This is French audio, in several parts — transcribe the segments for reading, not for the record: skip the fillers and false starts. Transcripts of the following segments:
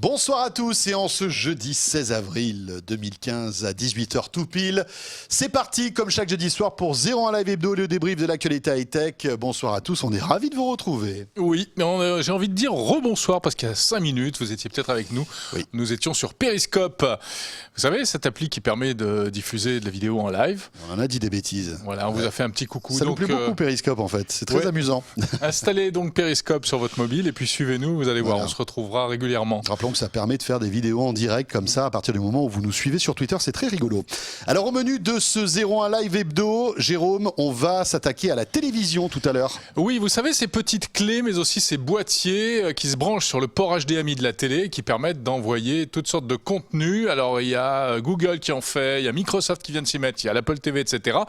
Bonsoir à tous et en ce jeudi 16 avril 2015 à 18h tout pile, c'est parti comme chaque jeudi soir pour 01 Live Hebdo, le débrief de l'actualité high-tech. Bonsoir à tous, on est ravis de vous retrouver. Oui, mais j'ai envie de dire rebonsoir parce qu'il y a 5 minutes, vous étiez peut-être avec nous. Oui. Nous étions sur Periscope. Vous savez, cette appli qui permet de diffuser de la vidéo en live. On en a dit des bêtises. Voilà, on vous a fait un petit coucou. Ça nous plaît beaucoup Periscope en fait, c'est très amusant. Installez donc Periscope sur votre mobile et puis suivez-nous, vous allez voir, on se retrouvera régulièrement. Rappelons que ça permet de faire des vidéos en direct comme ça à partir du moment où vous nous suivez sur Twitter, c'est très rigolo. Alors au menu de ce 01 Live Hebdo, Jérôme, on va s'attaquer à la télévision tout à l'heure. Oui, vous savez, ces petites clés mais aussi ces boîtiers qui se branchent sur le port HDMI de la télé qui permettent d'envoyer toutes sortes de contenus. Alors il y a Google qui en fait, il y a Microsoft qui vient de s'y mettre, il y a l'Apple TV, etc.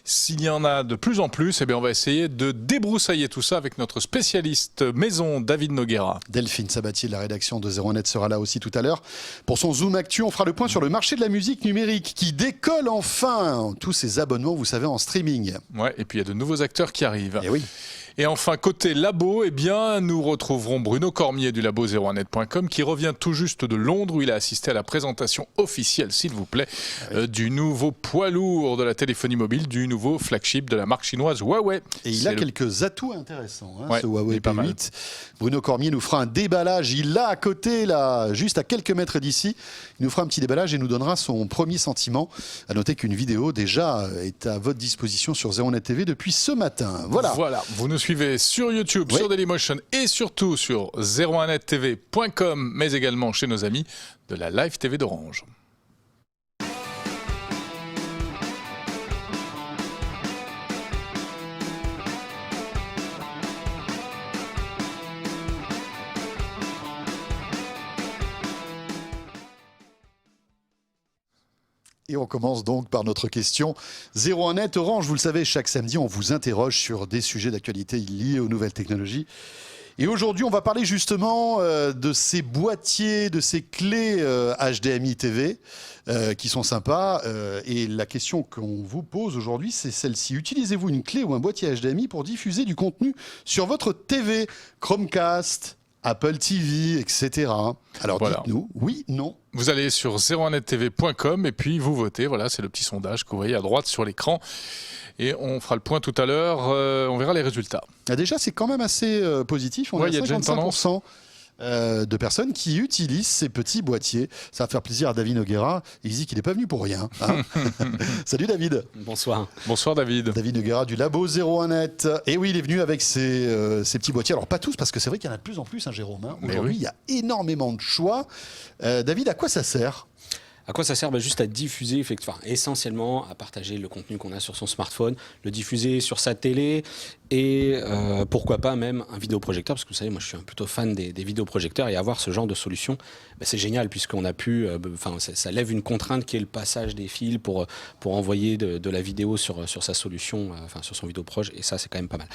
S'il y en a de plus en plus, eh bien on va essayer de débroussailler tout ça avec notre spécialiste maison David Noguera. Delphine Sabatier de la rédaction de 01net sera là aussi tout à l'heure. Pour son Zoom Actu, on fera le point sur le marché de la musique numérique qui décolle enfin. Tous ces abonnements, vous savez, en streaming. Ouais, et puis il y a de nouveaux acteurs qui arrivent. Et oui. Et enfin, côté labo, eh bien, nous retrouverons Bruno Cormier du labo 01net.com qui revient tout juste de Londres où il a assisté à la présentation officielle, s'il vous plaît, du nouveau poids lourd de la téléphonie mobile, du nouveau flagship de la marque chinoise Huawei. Et il a quelques atouts intéressants, ouais, ce Huawei P8. Bruno Cormier nous fera un déballage. Il l'a à côté, là, juste à quelques mètres d'ici. Il nous fera un petit déballage et nous donnera son premier sentiment. À noter qu'une vidéo déjà est à votre disposition sur 01net TV depuis ce matin. Voilà. Voilà, vous nous suivez sur YouTube, sur Dailymotion et surtout sur 01nettv.com, mais également chez nos amis de la Live TV d'Orange. Et on commence donc par notre question 01net Orange. Vous le savez, chaque samedi, on vous interroge sur des sujets d'actualité liés aux nouvelles technologies. Et aujourd'hui, on va parler justement de ces boîtiers, de ces clés HDMI TV qui sont sympas. Et la question qu'on vous pose aujourd'hui, c'est celle-ci. Utilisez-vous une clé ou un boîtier HDMI pour diffuser du contenu sur votre TV, Chromecast, Apple TV, etc. Alors dites-nous, oui, non. Vous allez sur 01nettv.com et puis vous votez. Voilà, c'est le petit sondage que vous voyez à droite sur l'écran. Et on fera le point tout à l'heure. On verra les résultats. Ah, déjà, c'est quand même assez positif. On a 55% de personnes qui utilisent ces petits boîtiers. Ça va faire plaisir à David Noguera. Il dit qu'il n'est pas venu pour rien. Hein. Salut David. Bonsoir. Bonsoir David. David Noguera du labo 01net. Et oui, il est venu avec ces petits boîtiers. Alors pas tous, parce que c'est vrai qu'il y en a de plus en plus, hein, Jérôme. Hein. Aujourd'hui, il y a énormément de choix. David, à quoi ça sert ? À quoi ça sert ? Juste à diffuser, essentiellement à partager le contenu qu'on a sur son smartphone, le diffuser sur sa télé et pourquoi pas même un vidéoprojecteur, parce que vous savez, moi je suis plutôt fan des vidéoprojecteurs et avoir ce genre de solution, c'est génial puisqu'on a pu, ça lève une contrainte qui est le passage des fils pour envoyer de la vidéo sur sa solution, sur son vidéoproj, et ça c'est quand même pas mal.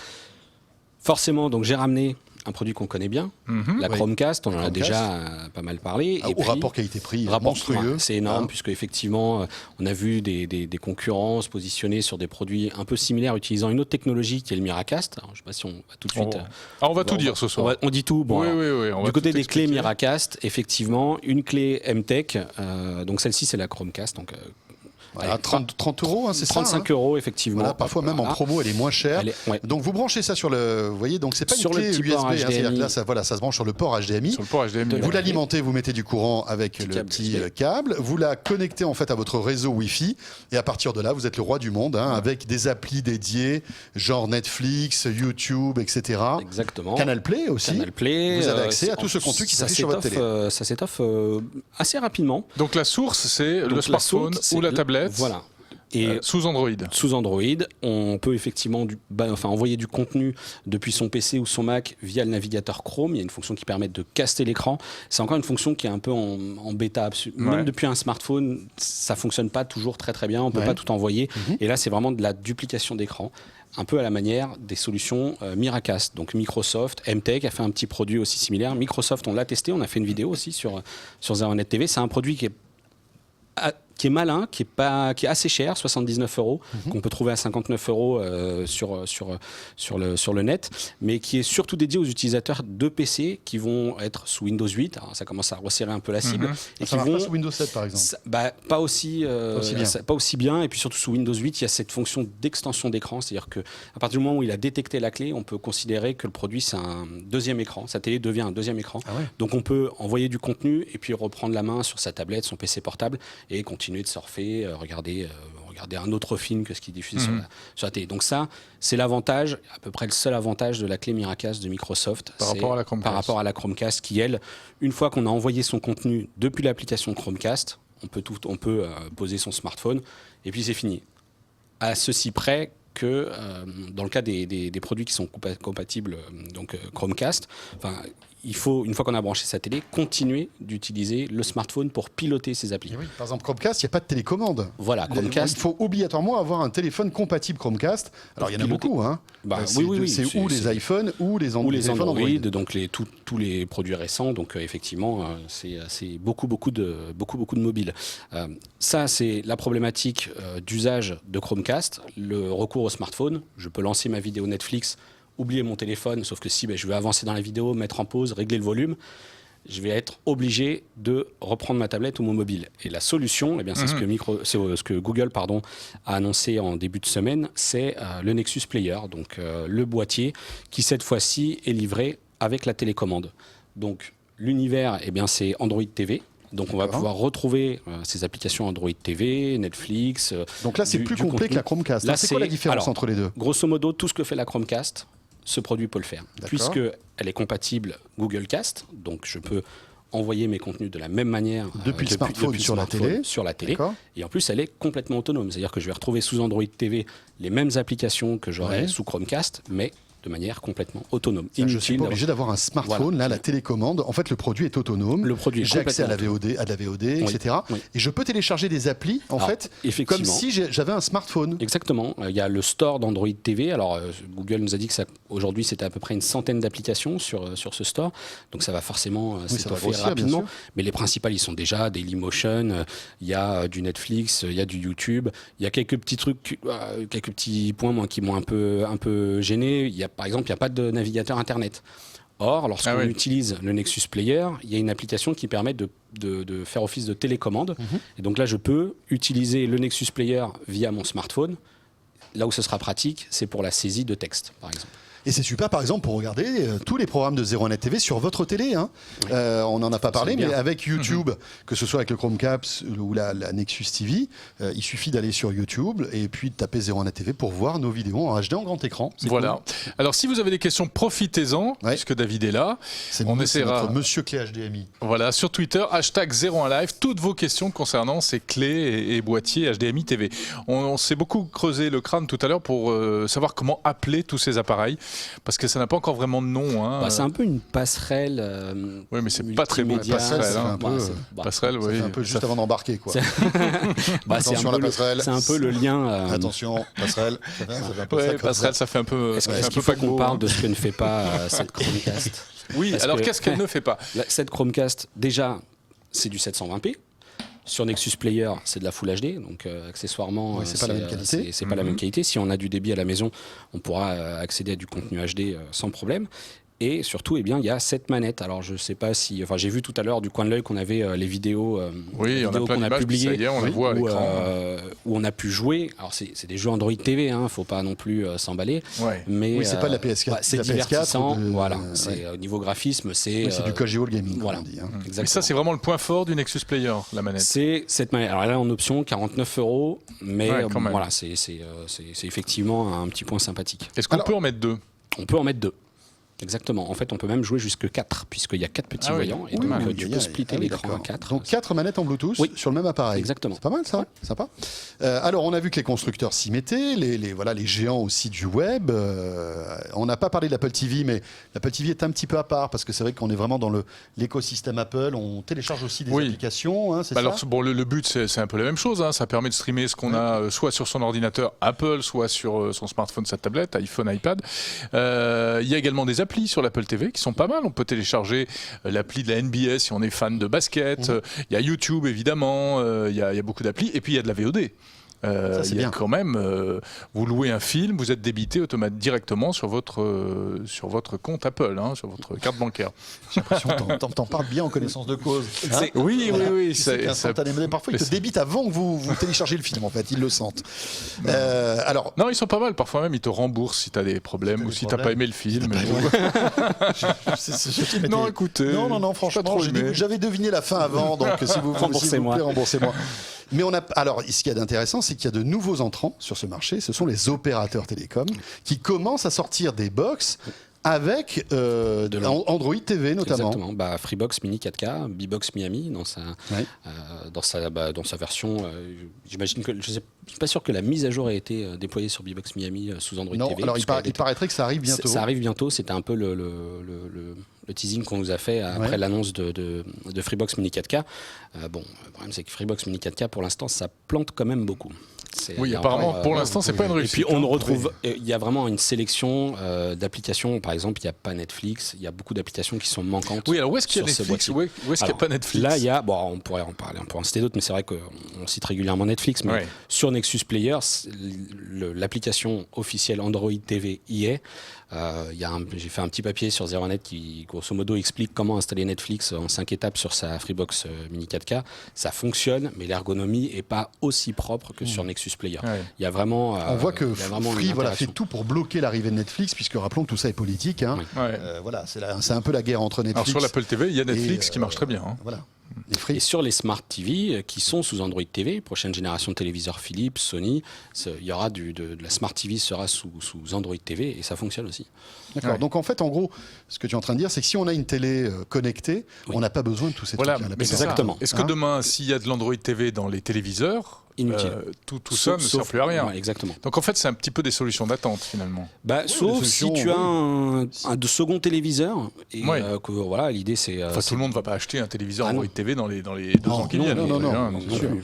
Forcément, donc j'ai ramené un produit qu'on connaît bien, la Chromecast, on en a déjà pas mal parlé. Et puis, rapport qualité-prix monstrueux. C'est énorme, puisque effectivement, on a vu des concurrents se positionner sur des produits un peu similaires utilisant une autre technologie qui est le Miracast. Alors, je ne sais pas si on va tout de suite... on va tout dire ce soir. On dit tout. Bon, oui, du côté des clés Miracast, effectivement, une clé MTech, donc celle-ci c'est la Chromecast, donc... Voilà, 30 euros, hein, c'est 35 euros, effectivement. Voilà, parfois même en promo, elle est moins chère. Donc vous branchez ça sur le... Vous voyez, donc c'est pas une clé USB. C'est-à-dire que là, ça se branche sur le port HDMI. Sur le port HDMI. Vous l'alimentez, vous mettez du courant avec le petit câble. Vous la connectez en fait à votre réseau Wi-Fi. Et à partir de là, vous êtes le roi du monde, hein, avec des applis dédiées, genre Netflix, YouTube, etc. Exactement. Canal Play aussi. Canal Play. Vous avez accès à tout ce contenu qui s'affiche sur votre télé. Ça s'étoffe assez rapidement. Donc la source, c'est le smartphone ou la tablette. Voilà. Et sous Android. Sous Android, on peut effectivement envoyer du contenu depuis son PC ou son Mac via le navigateur Chrome. Il y a une fonction qui permet de caster l'écran. C'est encore une fonction qui est un peu en bêta. Même depuis un smartphone, ça ne fonctionne pas toujours très très bien. On ne peut pas tout envoyer. Et là, c'est vraiment de la duplication d'écran. Un peu à la manière des solutions Miracast. Donc Microsoft, MTech a fait un petit produit aussi similaire. Microsoft, on l'a testé. On a fait une vidéo aussi sur 01net TV. C'est un produit qui est qui est malin, qui est assez cher, 79 €, qu'on peut trouver à 59 € sur le net, mais qui est surtout dédié aux utilisateurs de PC qui vont être sous Windows 8. Alors, ça commence à resserrer un peu la cible. Et ça marche pas sous Windows 7 par exemple. Pas aussi bien. Et puis surtout sous Windows 8, il y a cette fonction d'extension d'écran, c'est-à-dire que à partir du moment où il a détecté la clé, on peut considérer que le produit c'est un deuxième écran. Sa télé devient un deuxième écran. Ah ouais. Donc on peut envoyer du contenu et puis reprendre la main sur sa tablette, son PC portable et continuer de surfer, regarder un autre film que ce qui est diffusé sur la télé. Donc ça, c'est l'avantage, à peu près le seul avantage de la clé Miracast de Microsoft par rapport à la Chromecast qui, elle, une fois qu'on a envoyé son contenu depuis l'application Chromecast, on peut poser son smartphone et puis c'est fini. À ceci près que dans le cas des produits qui sont compatibles donc Chromecast, il faut, une fois qu'on a branché sa télé, continuer d'utiliser le smartphone pour piloter ses applis. Oui, par exemple, Chromecast, il n'y a pas de télécommande. Voilà, Chromecast. Il faut obligatoirement avoir un téléphone compatible Chromecast. Alors, il y en a beaucoup. Hein. Oui. C'est ou les iPhones ou les Android. Donc tous les produits récents. Donc, effectivement, c'est beaucoup de mobiles. Ça, c'est la problématique d'usage de Chromecast, le recours au smartphone. Je peux lancer ma vidéo Netflix, oublier mon téléphone, sauf que si je veux avancer dans la vidéo, mettre en pause, régler le volume, je vais être obligé de reprendre ma tablette ou mon mobile. Et la solution, c'est ce que Google a annoncé en début de semaine, c'est le Nexus Player, donc le boîtier qui cette fois-ci est livré avec la télécommande. Donc l'univers, c'est Android TV. Donc on va pouvoir retrouver ces applications Android TV, Netflix. Donc là, c'est plus complet que la Chromecast. Là, c'est quoi la différence entre les deux ? Grosso modo, tout ce que fait la Chromecast, ce produit peut le faire. Puisqu'elle est compatible Google Cast, donc je peux envoyer mes contenus de la même manière depuis le smartphone sur la télé. Et en plus, elle est complètement autonome. C'est-à-dire que je vais retrouver sous Android TV les mêmes applications que j'aurais sous Chromecast, mais de manière complètement autonome. Je ne suis pas obligé d'avoir un smartphone, la télécommande. En fait, le produit est autonome. J'ai accès à la VOD, etc. Oui. Et je peux télécharger des applis, comme si j'avais un smartphone. Exactement. Il y a le store d'Android TV. Alors, Google nous a dit que aujourd'hui, c'était à peu près une centaine d'applications sur ce store. Donc, ça va forcement s'étoffer rapidement. Mais les principales, ils sont déjà Dailymotion. Il y a du Netflix, il y a du YouTube. Il y a quelques petits trucs, quelques petits points qui m'ont un peu gêné. Par exemple, il n'y a pas de navigateur Internet. Or, lorsqu'on utilise le Nexus Player, il y a une application qui permet de faire office de télécommande. Et donc là, je peux utiliser le Nexus Player via mon smartphone. Là où ce sera pratique, c'est pour la saisie de texte, par exemple. Et c'est super, par exemple, pour regarder tous les programmes de 01net TV sur votre télé. Hein. On n'en a pas parlé, mais avec YouTube, que ce soit avec le Chromecast ou la Nexus TV, il suffit d'aller sur YouTube et puis de taper 01net TV pour voir nos vidéos en HD en grand écran. Voilà. Cool. Alors, si vous avez des questions, profitez-en, puisque David est là. On essaiera. Notre Monsieur Clé HDMI. Voilà, sur Twitter, #01live, toutes vos questions concernant ces clés et boîtiers HDMI TV. On s'est beaucoup creusé le crâne tout à l'heure pour savoir comment appeler tous ces appareils. Parce que ça n'a pas encore vraiment de nom. Hein. C'est un peu une passerelle. Oui, mais c'est pas très bon. Passerelle, passerelle, oui. C'est un peu juste avant d'embarquer, quoi. Attention la passerelle. C'est un peu le lien. Attention, passerelle. Passerelle, ça fait un peu. Est-ce qu'il faut qu'on parle de ce que ne fait pas cette Chromecast ? Oui. Alors qu'est-ce qu'elle ne fait pas ? Cette Chromecast, déjà, c'est du 720p. Sur Nexus Player, c'est de la Full HD, donc accessoirement, c'est pas la même qualité. C'est pas la même qualité. Si on a du débit à la maison, on pourra accéder à du contenu HD sans problème. Et surtout, il y a 7 manettes. Alors, je sais pas si... j'ai vu tout à l'heure du coin de l'œil qu'on avait les vidéos, qu'on a publiées, où on a pu jouer. Alors, c'est des jeux Android TV, faut pas non plus s'emballer. Ouais. Mais c'est pas de la PS4. C'est divertissant. C'est au niveau graphisme, c'est du casual gaming. Voilà. On dit, hein. Mais ça, c'est vraiment le point fort du Nexus Player, la manette. C'est cette manette. Alors, elle est en option, 49 €, mais c'est effectivement un petit point sympathique. Est-ce qu'on peut en mettre 2 ? On peut en mettre 2. Exactement. En fait, on peut même jouer jusque 4, puisqu'il y a 4 petits voyants. Et donc, tu peux splitter l'écran à 4. Donc, 4 manettes en Bluetooth sur le même appareil. Exactement. C'est pas mal, ça. Ouais. Sympa. Alors, on a vu que les constructeurs s'y mettaient, les géants aussi du web. On n'a pas parlé de l'Apple TV, mais l'Apple TV est un petit peu à part, parce que c'est vrai qu'on est vraiment dans l'écosystème Apple. On télécharge aussi des applications, c'est ça ? Alors, le but, c'est un peu la même chose. Hein. Ça permet de streamer ce qu'on a soit sur son ordinateur Apple, soit sur son smartphone, sa tablette, iPhone, iPad. Il y a également des applis sur l'Apple TV qui sont pas mal. On peut télécharger l'appli de la NBA si on est fan de basket. Il y a YouTube évidemment. Il y a beaucoup d'applis. Et puis il y a de la VOD. Ça, c'est bien. Quand même, vous louez un film, vous êtes débité directement sur votre compte Apple, sur votre carte bancaire. J'ai l'impression que t'en parles bien en connaissance de cause. Hein, oui. Mais parfois, ils te débitent avant que vous téléchargez le film, en fait. Ils le sentent. Alors, non, ils sont pas mal. Parfois même, ils te remboursent si tu as des problèmes ou si tu n'as pas aimé le film. Non, écoutez. Non, franchement, j'avais deviné la fin avant, donc si vous voulez, remboursez-moi. Mais alors, ce qu'il y a d'intéressant, c'est qu'il y a de nouveaux entrants sur ce marché. Ce sont les opérateurs télécoms qui commencent à sortir des box avec Android TV notamment. Exactement. Freebox Mini 4K, Bbox Miami dans sa version. J'imagine que je suis pas sûr que la mise à jour ait été déployée sur Bbox Miami sous Android TV. Alors il paraîtrait que ça arrive bientôt. Ça arrive bientôt. C'était un peu le teasing qu'on nous a fait après l'annonce de Freebox Mini 4K. Le problème, c'est que Freebox Mini 4K, pour l'instant, ça plante quand même beaucoup. Oui, apparemment, pour l'instant, c'est pas une réussite. Et puis, on retrouve, il y a vraiment une sélection d'applications. Par exemple, il n'y a pas Netflix. Il y a beaucoup d'applications qui sont manquantes. Oui, alors où est-ce qu'il y a Netflix ? Où est-ce qu'il n'y a pas Netflix ? Là, il y a, on pourrait en parler, on pourrait en citer d'autres, mais c'est vrai qu'on cite régulièrement Netflix. Mais sur Nexus Player, l'application officielle Android TV y est. J'ai fait un petit papier sur ZeroNet qui, grosso modo, explique comment installer Netflix en 5 étapes sur sa Freebox Mini 4K. Ça fonctionne, mais l'ergonomie n'est pas aussi propre que sur Nexus Player. Il y a vraiment. On voit que Free fait tout pour bloquer l'arrivée de Netflix, puisque rappelons que tout ça est politique. C'est un peu la guerre entre Netflix. Alors sur l'Apple TV, il y a Netflix qui marche très bien. Voilà. Et sur les Smart TV qui sont sous Android TV, prochaine génération de téléviseurs Philips, Sony, il y aura de la Smart TV sera sous Android TV et ça fonctionne aussi. D'accord. Donc en fait, en gros, ce que tu es en train de dire, c'est que si on a une télé connectée, on n'a pas besoin de tous ces trucs-là. Exactement. Est-ce que demain, s'il y a de l'Android TV dans les téléviseurs, inutile. Tout ça ne sert plus à rien. Exactement. Donc en fait, c'est un petit peu des solutions d'attente finalement. Sauf si tu as un second téléviseur. Et l'idée c'est. Tout le monde ne va pas acheter un téléviseur Android TV dans les 2 ans qui viennent. Non.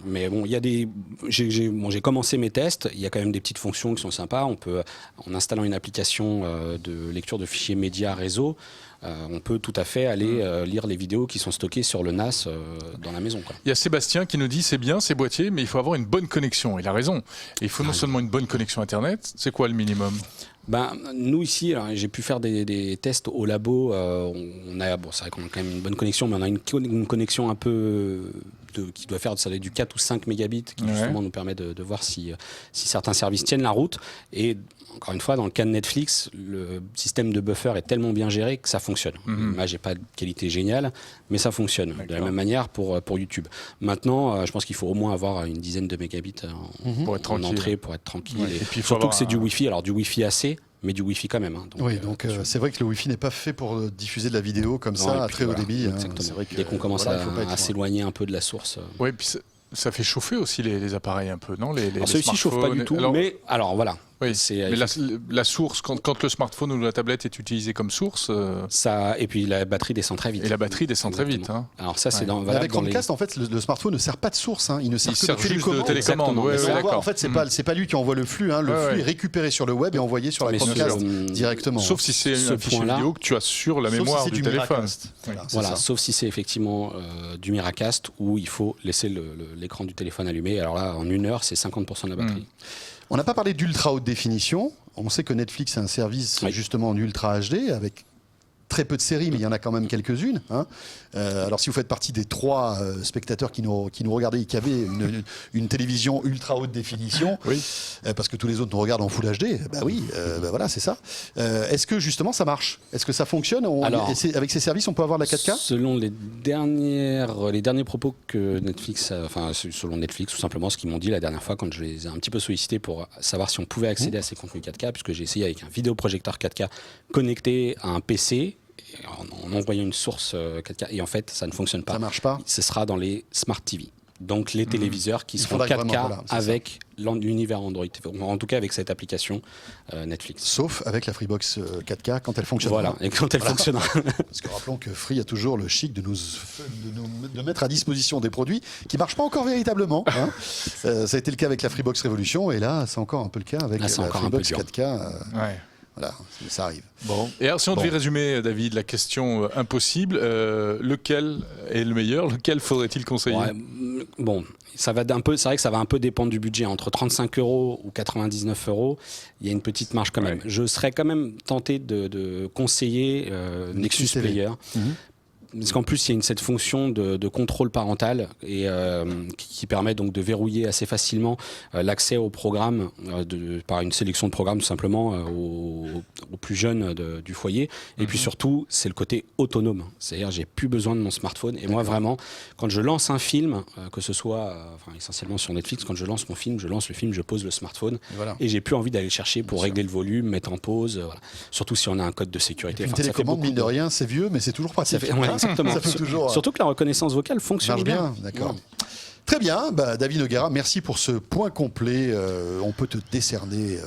Mais bon, il y a des. J'ai commencé mes tests. Il y a quand même des petites fonctions qui sont sympas. On peut, en installant une application de lecture de fichiers médias réseau, on peut tout à fait aller lire les vidéos qui sont stockées sur le NAS dans la maison. Il y a Sébastien qui nous dit c'est bien ces boîtiers, mais il faut avoir une bonne connexion. Il a raison. Et il faut non seulement une bonne connexion Internet, c'est quoi le minimum ? Nous ici, j'ai pu faire des tests au labo. C'est vrai qu'on a quand même une bonne connexion, mais on a une connexion un peu qui doit faire du 4 ou 5 mégabits, qui justement nous permet de voir si certains services tiennent la route. Et encore une fois, dans le cas de Netflix, le système de buffer est tellement bien géré que ça fonctionne. L'image n'est pas de qualité géniale, mais ça fonctionne. D'accord. De la même manière pour YouTube. Maintenant, je pense qu'il faut au moins avoir une dizaine de mégabits en entrée pour être tranquille. Et puis, surtout que c'est du Wi-Fi. Alors du Wi-Fi AC, mais du Wi-Fi quand même. Donc c'est vrai que le Wi-Fi n'est pas fait pour diffuser de la vidéo comme ça à très haut débit. Exactement. Dès qu'on commence à s'éloigner un peu de la source. Oui, puis ça fait chauffer aussi les appareils un peu, non ? Celui-ci ne chauffe pas du tout, mais alors voilà. Oui, mais la source, quand le smartphone ou la tablette est utilisé comme source... Et puis la batterie descend très vite. Et la batterie descend très vite. Alors ça, c'est avec Chromecast, en fait, le smartphone ne sert pas de source. Il ne sert que de télécommande. En fait, c'est pas lui qui envoie le flux. Le flux est récupéré sur le web et envoyé sur la Chromecast directement. Sauf si c'est un fichier vidéo que tu as sur la mémoire du téléphone. Voilà, sauf si c'est effectivement du Miracast où il faut laisser l'écran du téléphone allumé. Alors là, en 1 heure, c'est 50% de la batterie. On n'a pas parlé d'ultra haute définition. On sait que Netflix est un service justement en ultra HD avec très peu de séries, mais il y en a quand même quelques-unes. Alors si vous faites partie des 3 spectateurs qui nous regardaient et qui avaient une télévision ultra haute définition, parce que tous les autres nous regardent en Full HD, voilà, c'est ça. Est-ce que justement ça marche ? Est-ce que ça fonctionne ? Avec ces services, on peut avoir de la 4K ? Selon les derniers propos que Netflix, selon Netflix, tout simplement, ce qu'ils m'ont dit la dernière fois quand je les ai un petit peu sollicités pour savoir si on pouvait accéder à ces contenus 4K, puisque j'ai essayé avec un vidéoprojecteur 4K connecté à un PC, en envoyant une source 4K, et en fait ça ne fonctionne pas. Ça marche pas. Ce sera dans les Smart TV, donc les téléviseurs qui seront 4K avec l'univers Android TV, en tout cas avec cette application Netflix. Sauf avec la Freebox 4K quand elle fonctionnera. Voilà, et quand elle fonctionnera. Parce que rappelons que Free a toujours le chic de de mettre à disposition des produits qui ne marchent pas encore véritablement. Ça a été le cas avec la Freebox Révolution, et là c'est encore un peu le cas avec la Freebox 4K. Voilà, ça arrive. Bon. Et alors, si on devait résumer, David, la question impossible, lequel est le meilleur? Lequel faudrait-il conseiller? Bon, ça va c'est vrai que ça va un peu dépendre du budget. Entre 35 € ou 99 €, il y a une petite marge quand même. Je serais quand même tenté de conseiller Nexus Player. Parce qu'en plus, il y a cette fonction de contrôle parental et qui permet donc de verrouiller assez facilement l'accès au programme par une sélection de programmes tout simplement aux plus jeunes du foyer. Et puis surtout, c'est le côté autonome. C'est-à-dire, j'ai plus besoin de mon smartphone. Et moi, vraiment, quand je lance un film, que ce soit essentiellement sur Netflix, quand je lance mon film, je lance le film, je pose le smartphone et j'ai plus envie d'aller le chercher pour régler le volume, mettre en pause. Voilà. Surtout si on a un code de sécurité. Une télécommande, mine de rien, c'est vieux, mais c'est toujours pratique. Exactement. Ça fait toujours, surtout que la reconnaissance vocale fonctionne bien. D'accord. Très bien, David Noguera, merci pour ce point complet. On peut te décerner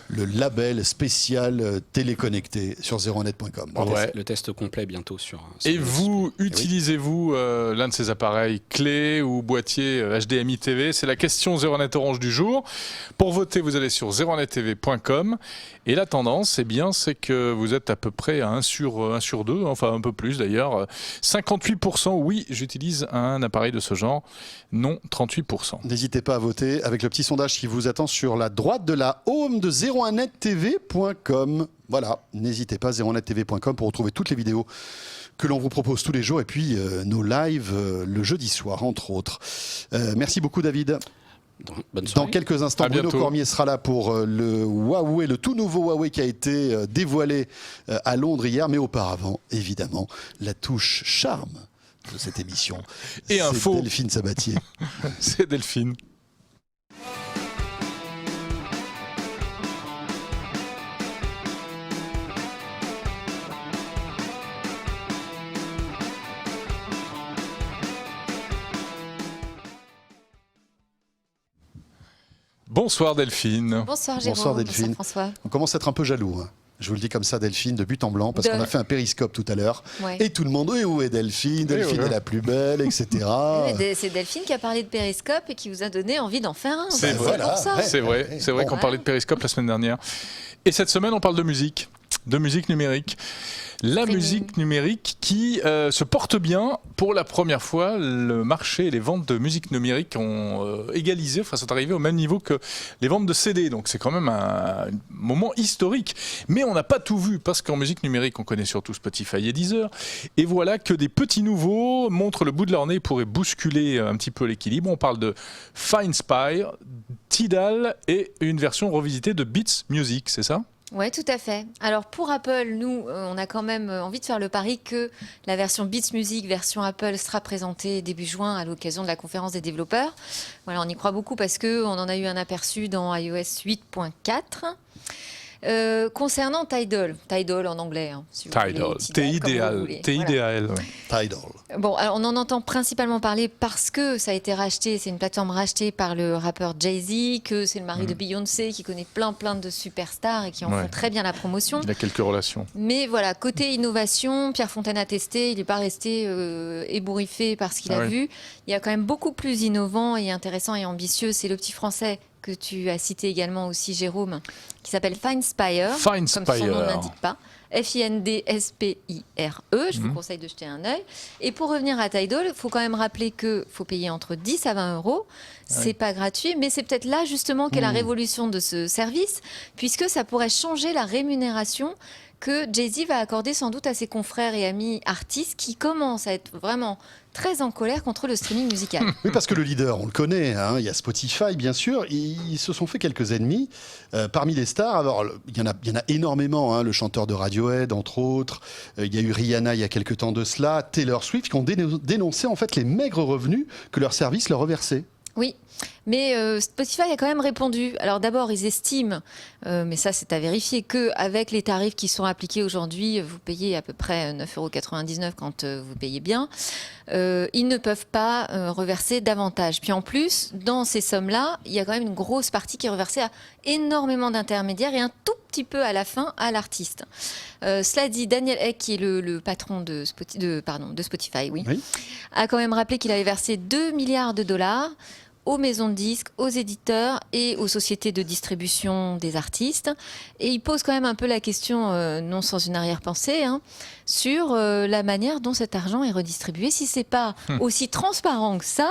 le label spécial téléconnecté sur 01net.com. Le test complet bientôt sur Et vous, utilisez-vous l'un de ces appareils clés ou boîtier HDMI TV? C'est la question 01net Orange du jour. Pour voter, vous allez sur 01nettv.com. Et la tendance, c'est que vous êtes à peu près à 1 sur 2, enfin un peu plus d'ailleurs. 58% oui, j'utilise un appareil de ce genre. Non, 38%. N'hésitez pas à voter avec le petit sondage qui vous attend sur la droite de la home de 01nettv.com. Voilà, n'hésitez pas, 01nettv.com pour retrouver toutes les vidéos que l'on vous propose tous les jours et puis nos lives le jeudi soir, entre autres. Merci beaucoup, David. Dans quelques instants, Bruno Cormier sera là pour le Huawei, le tout nouveau Huawei qui a été dévoilé à Londres hier. Mais auparavant, évidemment, la touche charme de cette émission. Et info. C'est Delphine Sabatier. C'est Delphine. Bonsoir Delphine. Bonsoir Jérôme. Bonsoir Delphine. Bonsoir François. On commence à être un peu jaloux. Je vous le dis comme ça, Delphine, de but en blanc, parce qu'on a fait un périscope tout à l'heure. Et tout le monde, où est Delphine? Delphine est la plus belle, etc. C'est Delphine qui a parlé de périscope et qui vous a donné envie d'en faire un. C'est vrai, pour ça. C'est vrai qu'on parlait de périscope la semaine dernière. Et cette semaine, on parle de musique numérique. La musique numérique qui se porte bien. Pour la première fois, le marché et les ventes de musique numérique ont égalisé, sont arrivés au même niveau que les ventes de CD. Donc c'est quand même un moment historique. Mais on n'a pas tout vu, parce qu'en musique numérique, on connaît surtout Spotify et Deezer. Et voilà que des petits nouveaux montrent le bout de leur nez et pourraient bousculer un petit peu l'équilibre. On parle de Finespire, Tidal et une version revisitée de Beats Music, c'est ça ? Oui, tout à fait. Alors pour Apple, nous, on a quand même envie de faire le pari que la version Beats Music, version Apple, sera présentée début juin à l'occasion de la conférence des développeurs. Voilà, on y croit beaucoup parce qu'on en a eu un aperçu dans iOS 8.4. Concernant Tidal en anglais. Si vous Tidal, voulez, T-I-D-A-L. Tidal. Bon, alors on en entend principalement parler parce que ça a été racheté, c'est une plateforme rachetée par le rappeur Jay-Z, que c'est le mari de Beyoncé, qui connaît plein de superstars et qui en font très bien la promotion. Il y a quelques relations. Mais voilà, côté innovation, Pierre Fontaine a testé, il n'est pas resté ébouriffé par ce qu'il a vu. Il y a quand même beaucoup plus innovant et intéressant et ambitieux, c'est le petit français que tu as cité également aussi, Jérôme, qui s'appelle Finespire, comme son nom n'indique pas. F-I-N-D-S-P-I-R-E, je vous conseille de jeter un œil. Et pour revenir à Tidal, il faut quand même rappeler qu'il faut payer entre 10 à 20 €. C'est pas gratuit, mais c'est peut-être là justement qu'est la révolution de ce service, puisque ça pourrait changer la rémunération que Jay-Z va accorder sans doute à ses confrères et amis artistes qui commencent à être vraiment très en colère contre le streaming musical. Oui, parce que le leader, on le connaît, il y a Spotify, bien sûr, ils se sont fait quelques ennemis. Parmi les stars, alors, il y en a énormément, le chanteur de Radiohead, entre autres, il y a eu Rihanna il y a quelques temps de cela, Taylor Swift, qui ont dénoncé en fait les maigres revenus que leur service leur reversait. Oui, mais Spotify a quand même répondu. Alors d'abord, ils estiment, mais ça c'est à vérifier, qu'avec les tarifs qui sont appliqués aujourd'hui, vous payez à peu près 9,99 € quand vous payez bien, ils ne peuvent pas reverser davantage. Puis en plus, dans ces sommes-là, il y a quand même une grosse partie qui est reversée à énormément d'intermédiaires et un tout petit peu à la fin à l'artiste. Cela dit, Daniel Ek, qui est le patron de Spotify, a quand même rappelé qu'il avait versé 2 milliards de dollars aux maisons de disques, aux éditeurs et aux sociétés de distribution des artistes. Et il pose quand même un peu la question, non sans une arrière-pensée, sur la manière dont cet argent est redistribué. Si c'est pas aussi transparent que ça,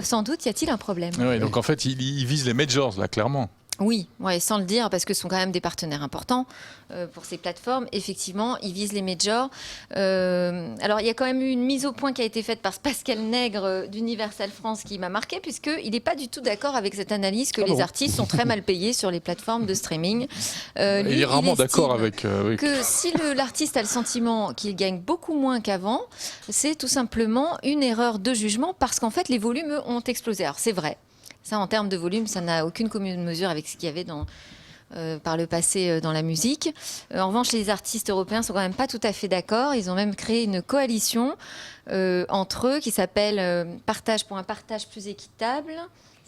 sans doute y a-t-il un problème. Oui, donc en fait, il vise les majors, là, clairement. Oui, ouais, sans le dire, parce que ce sont quand même des partenaires importants pour ces plateformes. Effectivement, ils visent les majors. Alors, il y a quand même eu une mise au point qui a été faite par Pascal Nègre d'Universal France qui m'a marqué, puisqu'il n'est pas du tout d'accord avec cette analyse que les artistes sont très mal payés sur les plateformes de streaming. Il est rarement d'accord avec... que si l'artiste a le sentiment qu'il gagne beaucoup moins qu'avant, c'est tout simplement une erreur de jugement, parce qu'en fait, les volumes ont explosé. Alors, c'est vrai. Ça, en termes de volume, ça n'a aucune commune mesure avec ce qu'il y avait par le passé dans la musique. En revanche, les artistes européens sont quand même pas tout à fait d'accord. Ils ont même créé une coalition entre eux qui s'appelle Partage pour un partage plus équitable.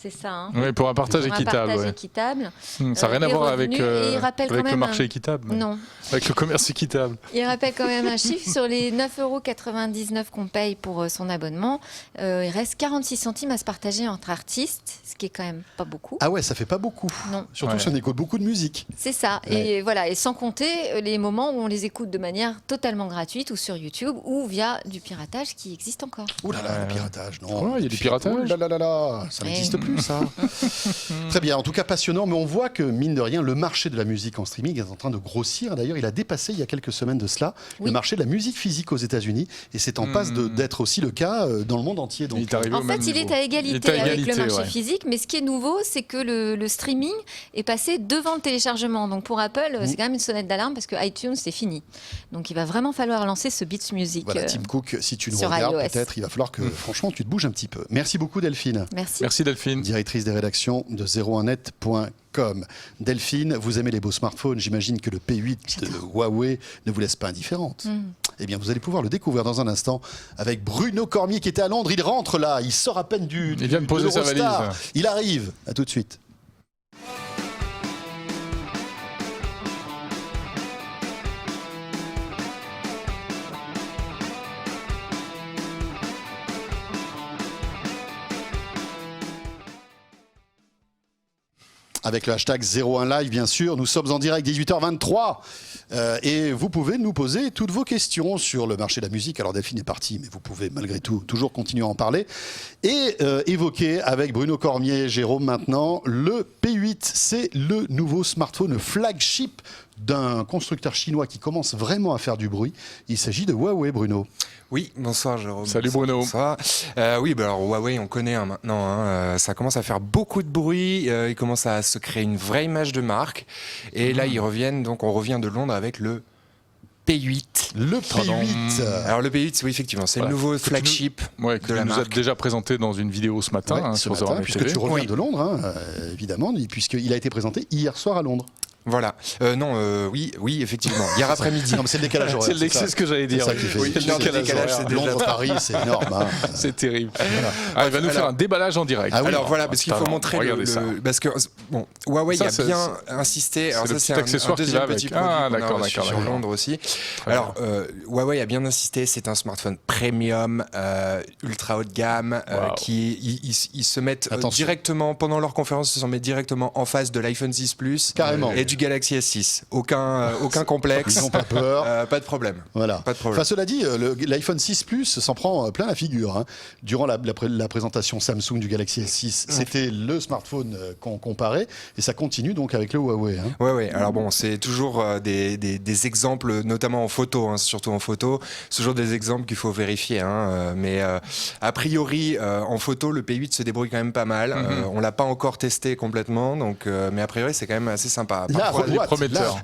C'est ça, hein. Oui, pour un partage équitable. équitable. Ça n'a rien à voir avec le marché équitable. Non. Avec le commerce équitable. Il rappelle quand même un chiffre, sur les 9,99 € qu'on paye pour son abonnement, il reste 46 centimes à se partager entre artistes, ce qui est quand même pas beaucoup. Ah ouais, ça fait pas beaucoup. Non. Surtout si on écoute beaucoup de musique. C'est ça. Ouais. Et voilà, et sans compter les moments où on les écoute de manière totalement gratuite, ou sur YouTube, ou via du piratage qui existe encore. Ouh là là, le piratage, non. Ouais, il y a du piratage. Ouh là là là, ça n'existe plus, ça. Très bien, en tout cas passionnant, mais on voit que, mine de rien, le marché de la musique en streaming est en train de grossir. D'ailleurs, il a dépassé, il y a quelques semaines de cela, le marché de la musique physique aux États-Unis, et c'est en passe d'être aussi le cas dans le monde entier. Donc, en fait, il est à égalité avec le marché physique, mais ce qui est nouveau, c'est que le streaming est passé devant le téléchargement. Donc pour Apple, c'est quand même une sonnette d'alarme, parce que iTunes, c'est fini. Donc il va vraiment falloir lancer ce Beats Music. Voilà, Tim Cook, si tu nous sur regardes, iOS. peut-être, il va falloir que, franchement, tu te bouges un petit peu. Merci beaucoup, Delphine. Merci. Merci Delphine. Directrice des rédactions de 01net.com. Delphine, vous aimez les beaux smartphones. J'imagine que le P8 de Huawei ne vous laisse pas indifférente. Eh bien, vous allez pouvoir le découvrir dans un instant avec Bruno Cormier qui était à Londres. Il rentre là, il sort à peine il vient de poser sa valise. Il arrive. À tout de suite. Avec le hashtag 01live, bien sûr. Nous sommes en direct, 18h23. Et vous pouvez nous poser toutes vos questions sur le marché de la musique. Alors Delphine est partie, mais vous pouvez malgré tout toujours continuer à en parler. Et évoquer avec Bruno Cormier et Jérôme maintenant, le P8, c'est le nouveau smartphone, le flagship d'un constructeur chinois qui commence vraiment à faire du bruit. Il s'agit de Huawei, Bruno. Oui, bonsoir Jérôme. Salut Bruno. Bonsoir. Oui, bah alors Huawei, on connaît maintenant. Ça commence à faire beaucoup de bruit. Il commence à se créer une vraie image de marque. Et là, ils reviennent. Donc, on revient de Londres avec le P8. Le P8. Alors le P8, oui, effectivement, c'est le nouveau flagship que de la tu nous as marque. déjà présenté dans une vidéo ce matin, Ce sur matin, Zornet puisque TV. tu reviens Oui. de Londres, évidemment, puisqu'il a été présenté hier soir à Londres. Voilà. Oui, effectivement. Hier après-midi. Non, mais c'est le décalage horaire. C'est ce que j'allais dire. C'est ça qui fait. Oui, Tu sais, le décalage, c'est déjà Londres-Paris, c'est énorme. C'est terrible. Ah, il va nous faire un déballage en direct. Ah oui. Alors voilà, parce qu'il faut montrer Regardez ça. parce que bon, Huawei Ça, a bien insisté. Alors c'est le ça, petit accessoire qui deuxième va avec. petit produit Ah, qu'on a d'accord, reçu d'accord, sur d'accord. Londres aussi. Très Alors Huawei a bien insisté. C'est un smartphone premium, ultra haut de gamme, Wow. qui ils se mettent Attention. directement pendant leur conférence, ils se mettent directement en face de l'iPhone 6 Plus Carrément. et du Galaxy S6. Aucun complexe. Ils n'ont pas peur. Pas de problème. Voilà. Pas de problème. Enfin, cela dit, l'iPhone 6 Plus s'en prend plein la figure. Hein. Durant la présentation Samsung du Galaxy S6, c'était le smartphone qu'on comparait, et ça continue donc avec le Huawei. Hein. Ouais. Alors bon, c'est toujours des exemples, notamment en photo, surtout en photo. C'est toujours des exemples qu'il faut vérifier. Mais a priori, en photo, le P8 se débrouille quand même pas mal. On l'a pas encore testé complètement, donc, mais a priori, c'est quand même assez sympa. Parfois, les prometteurs.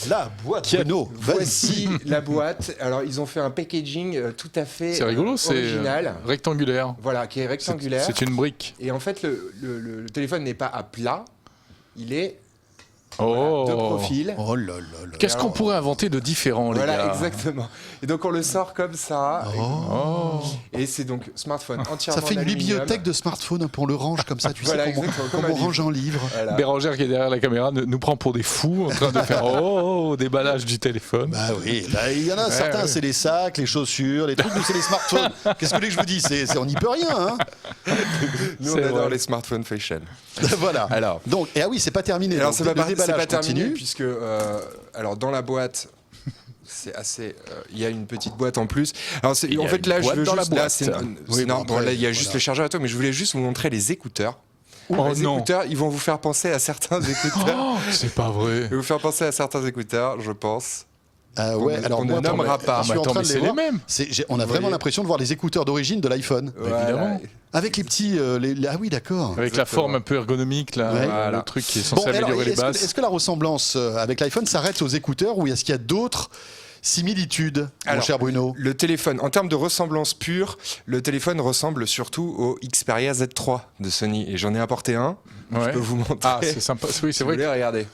La boîte, Bruno, voici la boîte. Alors, ils ont fait un packaging tout à fait C'est rigolo, c'est original. rectangulaire. Voilà, qui est rectangulaire. C'est une brique. Et en fait, le téléphone n'est pas à plat, il est Oh. Deux profils. Oh là là là. Qu'est-ce qu'on pourrait inventer de différent, les Voilà, gars? exactement. Et donc on le sort comme ça. Oh. Et c'est donc smartphone entièrement Ça fait une d'aluminium. bibliothèque de smartphones, hein, on le range comme ça, tu Voilà, sais, exactement, comme comme on un range un livre. Voilà. Bérangère qui est derrière la caméra nous prend pour des fous en train de faire déballage du téléphone. Bah oui, là, il y en a certains, ouais. c'est les sacs, les chaussures, les trucs, nous c'est les smartphones. Qu'est-ce que vous voulez que je vous dise, on n'y peut rien. Hein. Nous on C'est adore vrai. les smartphones fashion. Voilà. Alors. Donc, et ah oui, c'est pas terminé. Alors donc, c'est pas, le c'est déballage pas terminé continue. puisque alors dans la boîte c'est assez il y a une petite boîte en plus. Alors Il y en a fait une là je boîte veux dans la juste là boîte. c'est Oui, bon, non, bon, là il y a juste voilà. le chargeur à toi mais je voulais juste vous montrer les écouteurs. Oh Les non. écouteurs, ils vont vous faire penser à certains écouteurs. Oh, c'est pas vrai. Ils vont vous faire penser à certains écouteurs, je pense. Ouais, alors on moi, ne nommera attends, pas. je suis Mais en attends, train mais de c'est les les voir. mêmes. On a vraiment voyez. l'impression de voir les écouteurs d'origine de l'iPhone. Évidemment. Avec les petits. Ah oui, d'accord. Avec la forme un peu ergonomique, là, Ouais. le truc qui est censé Bon, alors, améliorer les est-ce basses. que la ressemblance avec l'iPhone s'arrête aux écouteurs ou est-ce qu'il y a d'autres similitudes, mon Alors, cher Bruno? Le téléphone, en termes de ressemblance pure, le téléphone ressemble surtout au Xperia Z3 de Sony. Et j'en ai apporté un. Je Ouais. peux vous montrer. Ah, c'est sympa. Oui, c'est Si vous vrai. voulez, regardez.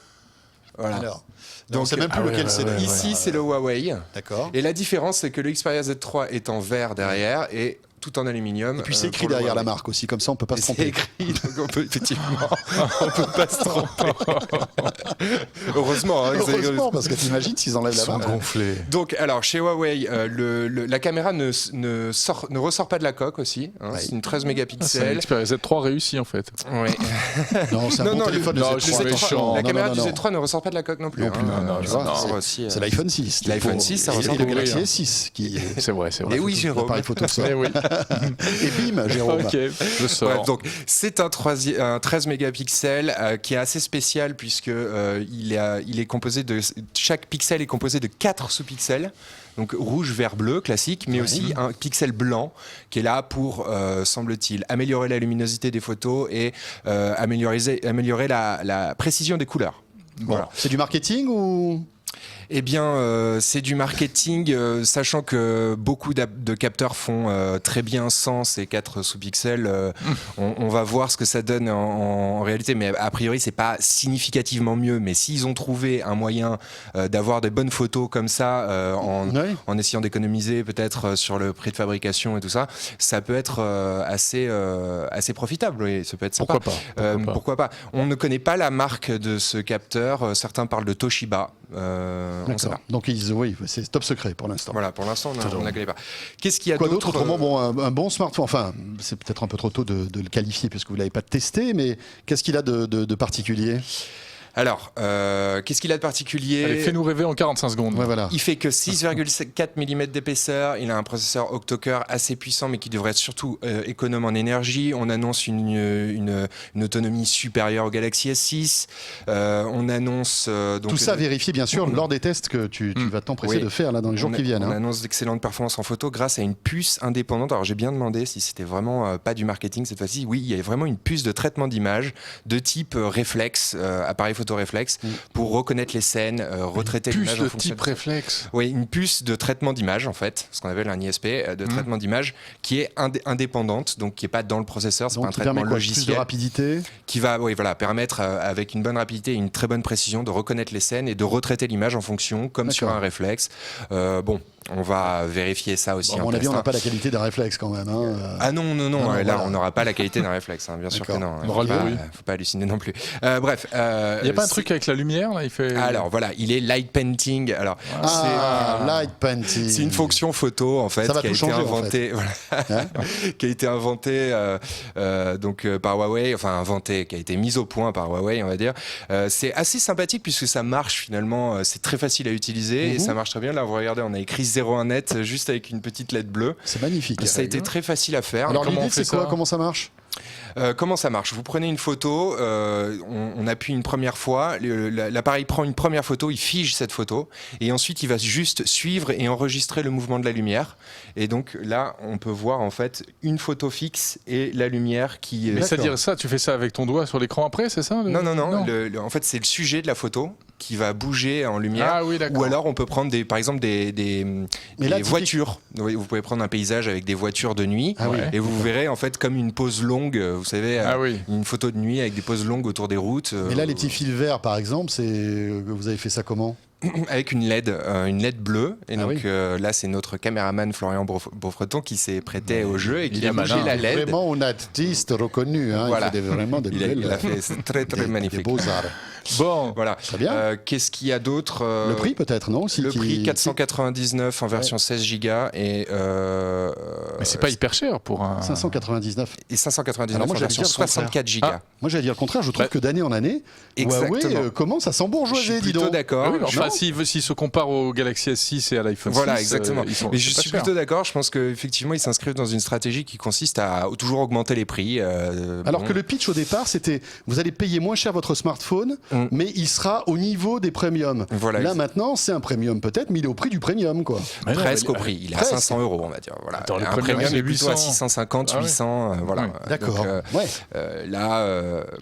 Voilà. Alors, Donc, on sait même plus ah ouais, lequel ouais, c'est. ouais, ouais. Ici, c'est le Huawei. D'accord. Et la différence, c'est que le Xperia Z3 est en verre derrière et tout en aluminium. Et puis c'est écrit pour le derrière la Huawei. marque aussi, comme ça on peut pas Et se c'est tromper. écrit, donc on peut effectivement, on peut pas se tromper. Heureusement, hein, que c'est- Heureusement, parce que t'imagines s'ils enlèvent Ils la sont marque. gonflés. Donc, alors, chez Huawei, la caméra ne ressort pas de la coque aussi. Hein, Ouais. C'est une 13 Ah, c'est un mégapixels. Xperia Z3 réussi, en fait. Ouais. Non, c'est un Non, bon non, téléphone. non, le je suis Z3, méchant. attention. La Non, caméra non, du non. Z3 ne ressort pas de la coque non plus. Non plus, hein. non, tu vois, Non, c'est- aussi, C'est l'iPhone 6. L'iPhone 6, ça et, ressemble et le beaucoup, Galaxy hein. S6 qui est C'est vrai, c'est vrai. Et oui, Jérôme. l'appareil photo de ça. Eh oui. Et bim, Jérôme. Ok, je sors. Bref, donc c'est un 13 mégapixels qui est assez spécial puisque il est composé de chaque pixel est composé de 4 sous-pixels. Donc rouge, vert, bleu, classique, mais aussi un pixel blanc qui est là pour, semble-t-il, améliorer la luminosité des photos et améliorer la précision des couleurs. Bon, Voilà. c'est du marketing ou Eh bien, c'est du marketing, sachant que beaucoup de capteurs font très bien sans ces 4 sous-pixels. On va voir ce que ça donne en réalité, mais a priori, c'est pas significativement mieux. Mais s'ils ont trouvé un moyen d'avoir des bonnes photos comme ça, Ouais. en essayant d'économiser peut-être sur le prix de fabrication et tout ça, ça peut être assez profitable. Oui, ça peut être sympa. Pourquoi pas, Pourquoi pas. On ne connaît pas la marque de ce capteur. Certains parlent de Toshiba. On sait D'accord. pas. Donc oui, c'est top secret pour l'instant. Voilà, pour l'instant, on ne la connaît pas. Qu'est-ce qu'il y a Quoi d'autre d'autre autrement, bon, un bon smartphone, enfin, c'est peut-être un peu trop tôt de le qualifier puisque vous ne l'avez pas testé, mais qu'est-ce qu'il a de particulier? Alors, qu'est-ce qu'il a de particulier? Allez, fais-nous rêver en 45 secondes. Ouais, voilà. Il fait que 6,4 mm d'épaisseur. Il a un processeur octo-cœur assez puissant, mais qui devrait être surtout économe en énergie. On annonce une autonomie supérieure au Galaxy S6. On annonce donc Tout ça vérifié, bien sûr, lors des tests que tu vas t'empresser Oui. de faire là, dans les jours qui viennent. On hein. annonce d'excellentes performances en photo grâce à une puce indépendante. Alors j'ai bien demandé si c'était vraiment pas du marketing cette fois-ci. Oui, il y a vraiment une puce de traitement d'image de type réflexe, appareil photo réflexe, pour reconnaître les scènes, retraiter Puce l'image en de fonction type réflexe. Oui, une puce de traitement d'image en fait, ce qu'on appelle un ISP de traitement d'image, qui est indépendante, donc qui est pas dans le processeur, c'est pas un Donc, qui permet traitement quoi, plus de logiciel, rapidité. qui va permettre avec une bonne rapidité et une très bonne précision de reconnaître les scènes et de retraiter l'image en fonction, comme sur D'accord. un réflexe. Bon, on va vérifier ça aussi Bon, à en mon avis, test, on hein. n'a pas la qualité d'un réflexe quand même. Hein. Ah non, Non, là voilà. on n'aura pas la qualité d'un réflexe, hein, bien sûr que D'accord. non. On aura le bruit. Faut pas halluciner non plus. Bref. Il n'y a pas un truc avec la lumière, là, il fait... Alors voilà, il est light painting. Alors Light painting. c'est une fonction photo en fait Ça va qui a tout été changer, en inventée, voilà, qui a été inventée par Huawei, enfin inventée, qui a été mise au point par Huawei, on va dire. C'est assez sympathique puisque ça marche finalement, c'est très facile à utiliser et ça marche très bien. Là, vous regardez, on a écrit 01net juste avec une petite lettre bleue. C'est magnifique. Ça a été très facile à faire. Alors comment l'idée, on fait c'est quoi? ça Comment ça marche? Comment ça marche? Vous prenez une photo, on appuie une première fois, l'appareil prend une première photo, il fige cette photo, et ensuite il va juste suivre et enregistrer le mouvement de la lumière. Et donc là, on peut voir en fait une photo fixe et la lumière qui... Mais c'est-à-dire ça, tu fais ça avec ton doigt sur l'écran après, c'est ça Non. En fait, c'est le sujet de la photo. qui va bouger en lumière. Ah oui, d'accord. Ou alors on peut prendre par exemple des Mais là, voitures. Oui, vous pouvez prendre un paysage avec des voitures de nuit Ah oui. et vous verrez en fait comme une pause longue, vous savez, Ah oui. une photo de nuit avec des pauses longues autour des routes. Mais là, les petits fils verts, par exemple, vous avez fait ça comment ? Avec une LED bleue. Et Ah donc oui. là, c'est notre caméraman Florian Beaufreton qui s'est prêté au jeu et il qui est a bougé malin. la LED. Vraiment un artiste reconnu. Hein. Voilà. Il fait vraiment des Il a belles, fait, c'est très très des magnifique. beaux-arts. Bon, Voilà. Très bien. Qu'est-ce qu'il y a d'autre Le prix peut-être, non aussi, Le qui- prix 499 en version 16 Go et mais c'est pas hyper cher pour un. 599. et 599 Alors moi, en j'allais version dire le contraire. 64 Go. Ah. Moi, j'allais dire le contraire. Je trouve Bah, que d'année en année, Huawei exactement. commence à Je s'embourgeoiser, suis dis plutôt donc. d'accord. Oui, mais enfin, Non. s'il se compare au Galaxy S6 et à l'iPhone 6, Voilà, exactement. ils sont- Mais je c'est pas suis cher. plutôt d'accord. Je pense qu'effectivement, ils s'inscrivent dans une stratégie qui consiste à toujours augmenter les prix. Alors bon. que le pitch au départ, c'était vous allez payer moins cher votre smartphone, Mm. mais il sera au niveau des premiums. Voilà, Là exact. maintenant, c'est un premium peut-être, mais il est au prix du premium, quoi. Mais non, presque mais- au prix. Il est à presque. 500 €, on va dire. Voilà. Attends, le un premium, premium c'est est plutôt à 800. 650, Ah ouais. 800. Voilà. Oui. D'accord. Donc, Ouais.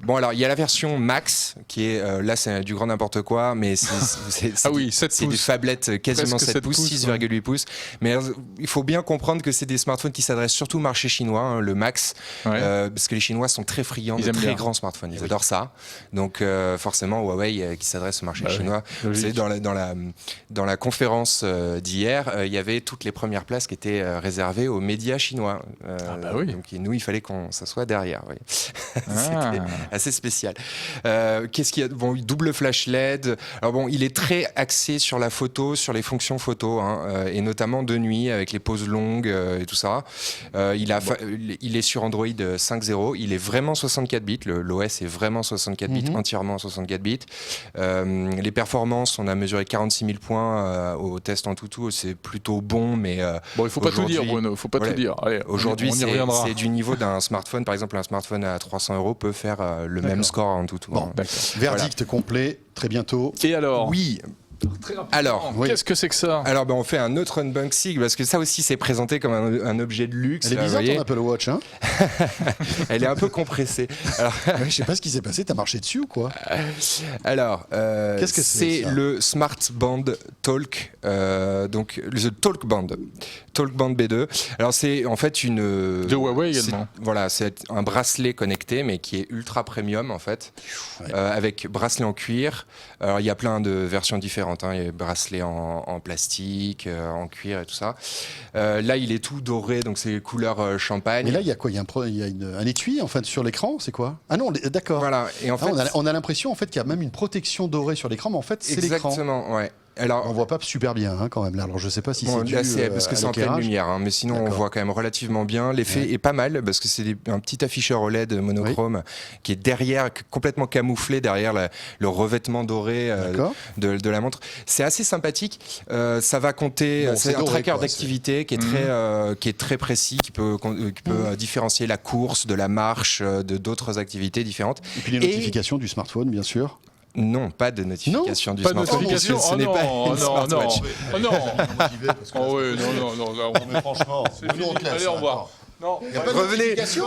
bon, alors il y a la version Max qui est là, c'est du grand n'importe quoi, mais c'est Ah oui, 7 c'est des pouces. phablettes quasiment Presque 7 7 pouces, pouces, 6,8 pouces. Mais il faut bien comprendre que c'est des smartphones qui s'adressent surtout au marché chinois, hein, le Max, Ouais. parce que les Chinois sont très friands Ils de aiment très bien. grands smartphones. Ils adorent ça. Donc forcément, Huawei qui s'adresse au marché Bah oui, chinois. Vous logique. savez, dans la conférence d'hier, il y avait toutes les premières places qui étaient réservées aux médias chinois. Ah bah oui. Donc nous, il fallait qu'on s'assoie derrière. Oui. Ah. C'était assez spécial. Qu'est-ce qu'il y a? Bon, double flash LED. Alors bon, il est très axé sur la photo, sur les fonctions photo, hein, et notamment de nuit avec les pauses longues et tout ça. Il est sur Android 5.0. Il est vraiment 64 bits. L'OS est vraiment 64 bits, entièrement 64 bits. Les performances, on a mesuré 46 000 points au test en tout. C'est plutôt bon, mais Bon, il faut pas tout dire, aujourd'hui- Bruno. Il faut pas Voilà. tout dire. Allez, aujourd'hui, on y reviendra. c'est du niveau d'un smartphone. Par exemple, un smartphone à 300 € peut faire le même score en tout. Bon. hein. D'accord. Verdict complet, très bientôt. Et alors Oui. Très rapidement, Alors, oui. qu'est-ce que c'est que ça Alors on fait un autre unboxing parce que ça aussi c'est présenté comme un objet de luxe. Elle est là, vous bizarre voyez. ton Apple Watch, hein. Elle est un peu compressée. Alors, Ouais, je sais pas ce qui s'est passé, t'as marché dessus ou quoi? Qu'est-ce que c'est, ça le Smart Band Talk, donc le Talk Band B2. Alors c'est en fait une De Huawei c'est- également. Voilà, c'est un bracelet connecté mais qui est ultra premium en fait, Ouais. avec bracelet en cuir. Alors il y a plein de versions différentes, hein. Il y a bracelet en plastique, en cuir et tout ça. Là il est tout doré donc c'est couleur champagne. Mais là, il y a quoi? Il y a, un étui en fait sur l'écran, c'est quoi? Ah non, d'accord. Voilà, et en Ah, fait on a l'impression en fait qu'il y a même une protection dorée sur l'écran, mais en fait c'est l'écran. exactement, ouais. Alors On voit pas super bien hein, quand même là. Alors je sais pas si bon, c'est dû là, c'est parce que à c'est en pleine l'éclairage. lumière, hein, mais sinon on D'accord. voit quand même relativement bien. L'effet est pas mal parce que c'est un petit afficheur OLED monochrome qui est derrière, complètement camouflé derrière le revêtement doré D'accord. de la montre. C'est assez sympathique. Ça va compter. Bon, c'est c'est un doré, tracker quoi, d'activité qui est très précis, qui peut différencier la course de la marche, de d'autres activités différentes. Et puis les notifications du smartphone, bien sûr. Non, pas de notification du Pas de smartphone. notification. Ce Oh n'est non, pas oh une non, smartwatch. non. Oh non. Oh oui, non. franchement, C'est fini. Allez, au revoir. Non.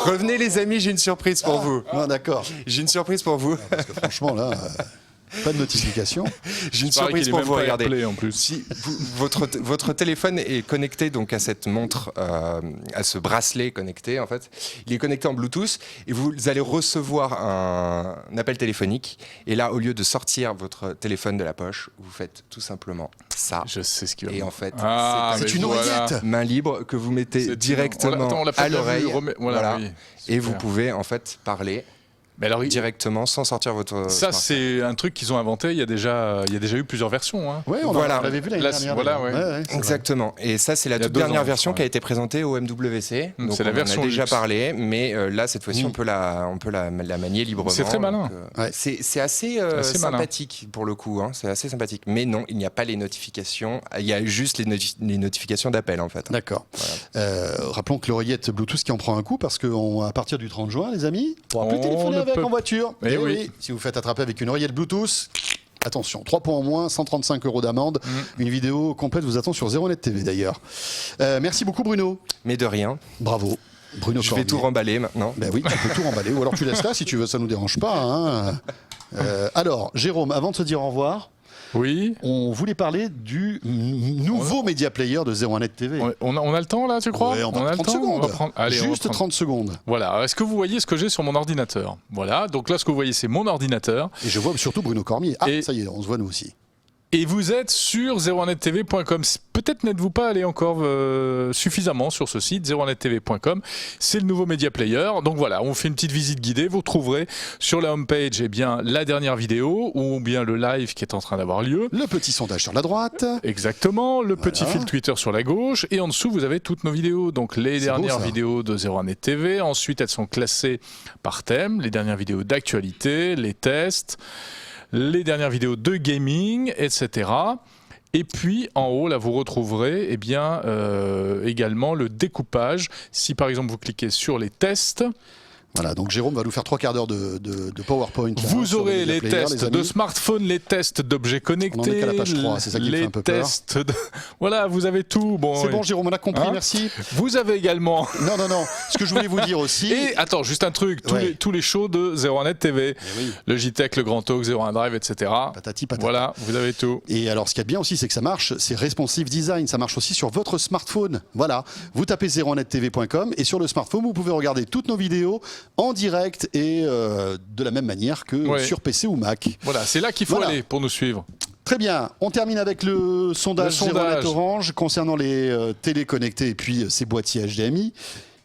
Revenez les amis, j'ai une surprise pour vous. Ah, d'accord. J'ai une surprise pour vous. Parce que franchement là, pas de notification. J'ai une Pareil surprise qu'il est pour même vous. pas Regardez. AirPlay, en plus. Si votre téléphone est connecté donc à cette montre, à ce bracelet connecté en fait, il est connecté en Bluetooth et vous allez recevoir un appel téléphonique. Et là, au lieu de sortir votre téléphone de la poche, vous faites tout simplement ça. Je sais ce qu'il va Et me- en fait, Ah, C'est mais une voilà. oreillette. main libre que vous mettez C'est- directement Attends, on l'a pas à bien vu. l'oreille. Voilà, oui. Et vous Super. pouvez en fait parler Mais alors, directement sans sortir votre ça, smartphone. c'est un truc qu'ils ont inventé. Il y a déjà eu plusieurs versions. Hein. Ouais, Voilà. on l'avait vu l'année Là, dernière. voilà, d'ailleurs. ouais. Ouais, c'est vrai. Exactement. Et ça, c'est la Il y a toute 2 dernière ans, version je crois. qui a été présentée au MWC. Donc C'est la on version en a déjà luxe. parlé, mais là, cette fois-ci, on peut la manier librement. C'est très malin. Donc, Ouais. c'est assez, Assez malin. sympathique pour le coup. Hein. C'est assez sympathique. Mais non, il n'y a pas les notifications. Il y a juste les notifications d'appel en fait. D'accord. Rappelons que l'oreillette Bluetooth qui en prend un coup parce qu'à partir du 30 juin, les amis, on pourra plus On téléphoner ne avec peut- en voiture. Eh Eh oui. Si vous faites attraper avec une oreillette Bluetooth, attention, 3 points en moins, 135 € d'amende. Une vidéo complète vous attend sur 01net TV d'ailleurs. Merci beaucoup Bruno. Mais de rien. Bravo. Bruno Je vais Cormier. tout remballer maintenant. Ben oui, tu peux tout remballer. Ou alors tu laisses là si tu veux, ça nous dérange pas. Hein. Alors, Jérôme, avant de se dire au revoir, Oui. On voulait parler du nouveau Media Player de 01net TV. On a le temps là, tu crois? Ouais, on va a le 30 temps. secondes. On va prendre... Allez, on va Juste prendre... 30 secondes. Voilà. Est-ce que vous voyez ce que j'ai sur mon ordinateur? Voilà. Donc là, ce que vous voyez, c'est mon ordinateur. Et je vois surtout Bruno Cormier. Ah, Et- ça y est, on se voit nous aussi. Et vous êtes sur 01nettv.com. Peut-être n'êtes-vous pas allé encore suffisamment sur ce site, 01nettv.com. C'est le nouveau Media Player. Donc voilà, on fait une petite visite guidée. Vous trouverez sur la homepage la dernière vidéo ou bien le live qui est en train d'avoir lieu. Le petit sondage sur la droite. Exactement, le petit Voilà. fil Twitter sur la gauche. Et en dessous, vous avez toutes nos vidéos. Donc les C'est beau, dernières ça. vidéos de 01net TV. Ensuite, elles sont classées par thème. Les dernières vidéos d'actualité, les tests, les dernières vidéos de gaming, etc. Et puis en haut, là, vous retrouverez également le découpage. Si par exemple vous cliquez sur les tests, Voilà, donc Jérôme va nous faire 3 quarts d'heure de PowerPoint. là, vous sur le aurez Media les Player, tests les de amis. smartphone, les tests d'objets On en est connectés, qu'à la page 3, c'est ça qui me fait les un peu peur. tests de... Voilà, vous avez tout. Bon, C'est bon, Jérôme, on a compris, Hein merci. vous avez également... Non. Ce que je voulais vous dire aussi. Et attends, juste un truc, Ouais. tous les shows de 01net TV, Eh oui, le JTech, le Grand Talk, 01 Drive, etc. patati patata. Voilà, vous avez tout. Et alors, ce qui est bien aussi, c'est que ça marche, c'est responsive design. Ça marche aussi sur votre smartphone. Voilà. Vous tapez 01nettv.com et sur le smartphone, vous pouvez regarder toutes nos vidéos en direct et de la même manière que Ouais. sur PC ou Mac. Voilà, c'est là qu'il faut Voilà. aller pour nous suivre. Très bien. On termine avec le sondage, Le sondage. 01net Orange concernant les télé connectées et puis ces boîtiers HDMI.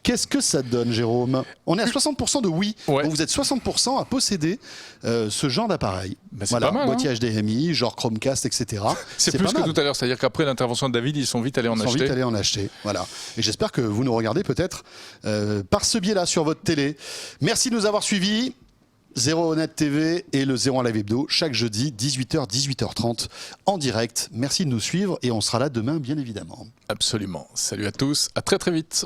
Qu'est-ce que ça donne, Jérôme? On est à 60% de oui. Ouais. Donc vous êtes 60% à posséder ce genre d'appareil. Bah, c'est pas mal, boîtier HDMI, genre Chromecast, etc. C'est plus pas que mal. tout à l'heure, c'est-à-dire qu'après l'intervention de David, ils sont vite allés en Ils sont acheter. vite allés en acheter. Voilà. Et j'espère que vous nous regardez peut-être par ce biais-là sur votre télé. Merci de nous avoir suivis. 01net TV et le 01 Live Hebdo chaque jeudi 18h 18h30 en direct. Merci de nous suivre et on sera là demain bien évidemment. Absolument. Salut à tous, à très très vite.